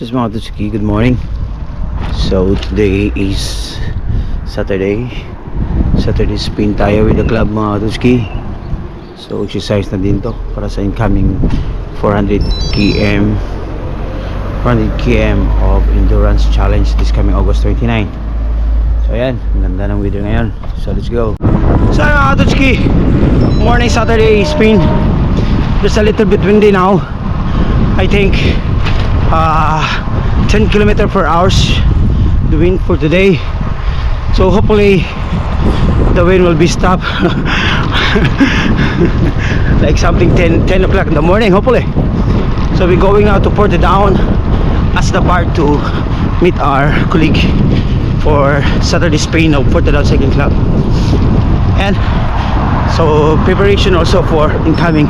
So mga Tutsuki, good morning. So today is Saturday spin tayo with the club mga Tutsuki. So exercise na din to para sa incoming 400 km of endurance challenge this coming August 29. So ayan, ganda ng weather ngayon. So let's go. So mga Tutsuki, morning Saturday spin. Just a little bit windy now. I think 10 km per hour the wind for today, so hopefully the wind will be stopped like something 10 o'clock in the morning hopefully. So we're going out to Portadown as the part to meet our colleague for Saturday Spain of Portadown Cycling Club, and so preparation also for incoming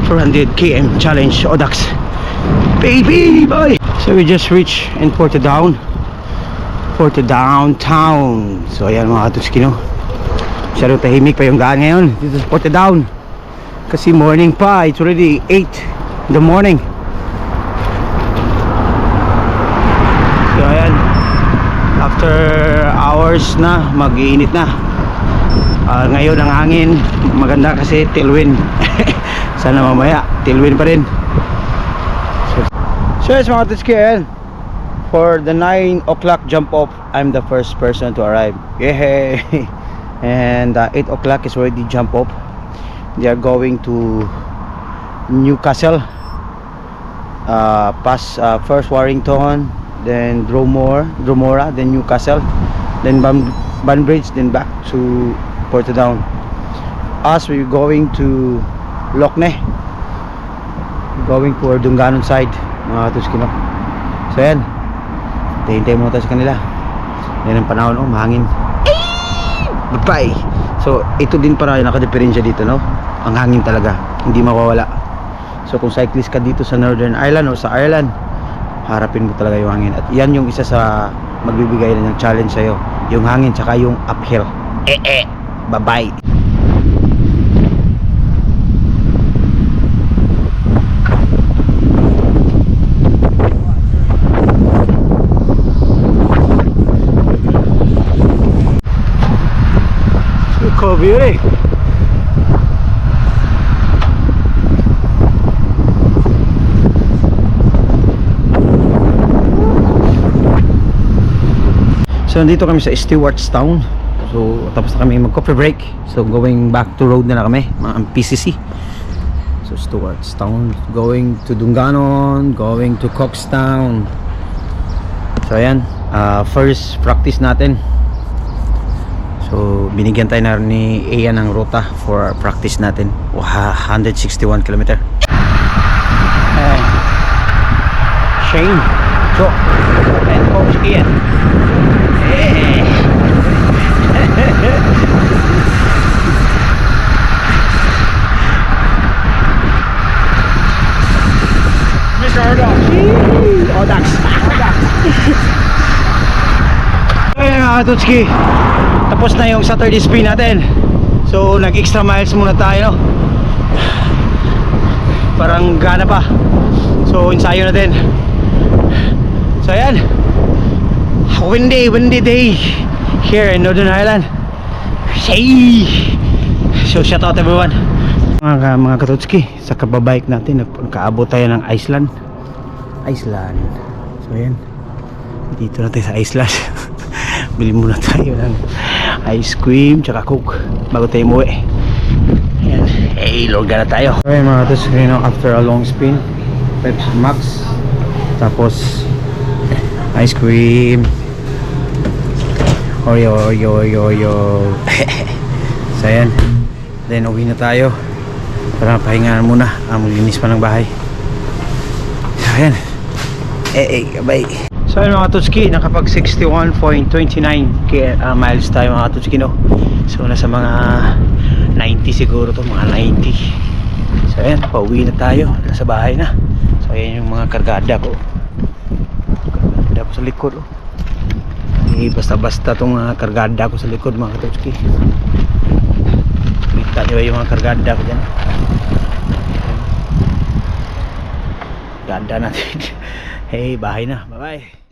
400 km challenge Audax baby boy. So we just reached in Portadown town. So ayan mga Tutsuki, no, masyadong tahimik pa yung daan ngayon dito sa Portadown kasi morning pa, it's already 8 in the morning. So ayan, after hours na mag-iinit na. Ngayon ang hangin maganda kasi tailwind. Sana mamaya tailwind pa rin. So yes mga Tutsuki, for the 9 o'clock jump off, I'm the first person to arrive. Yay! And 8 o'clock is already jump off. They are going to Newcastle, past first Warrington, then Dromora, then Newcastle, then Banbridge, then back to Portadown. Us, we're going to Lochne, going for Dungannon side mga Tutsuki, no. So yan, hintay muna tayo sa kanila. Yan ang panahon, oh, mahangin. Bye bye. So ito din para nakadiferensya dito, no, ang hangin talaga hindi mawawala. So kung cyclist ka dito sa Northern Ireland o sa Ireland, harapin mo talaga yung hangin, at yan yung isa sa magbibigay ng challenge sa'yo, yung hangin tsaka yung uphill. Bye bye. Beauty. So nandito kami sa Stewartstown. So tapos na kami mag coffee break. So going back to road na kami, mga PCC. So Stewartstown, going to Dungannon, going to Coxtown. So ayan, first practice natin. So binigyan tayo na ni Ian ng ruta for practice natin. 161 km. Shane, Joe, and Coach Ian. Mr. Audax. Ayan mga Tutsuki, tapos na yung Saturday spin natin. So nag extra miles muna tayo, no? Parang gana pa. So ensayo natin. So ayan, windy day here in Northern Ireland. Hey! So shout out everyone. Mga Katutsuki, sa kababike natin nagkaabot tayo ng Iceland. So ayan, dito na tayo sa Iceland. Bili muna tayo ng ice cream tsaka coke bago tayo umuwi. Ayan. Hey, lorga na tayo. Okay mga Tutsuki, no, after a long spin, Pepsi Max, tapos ice cream, Oreo. So ayan, then uwi na tayo para pahingaan muna, maglinis pa ng bahay. So ayan, bye. So ayun mga Tutsuki, nakapag 61.29 miles tayo mga Tutsuki, no. So nasa mga 90 siguro to, mga 90. So ayan, pauwi na tayo, nasa bahay na. So ayan yung mga kargada ko sa likod, oh. Basta-basta itong mga kargada ko sa likod mga Tutsuki. Kita nyo yung mga kargada ko dyan. ganda natin. Hey, bahay na. Bye-bye.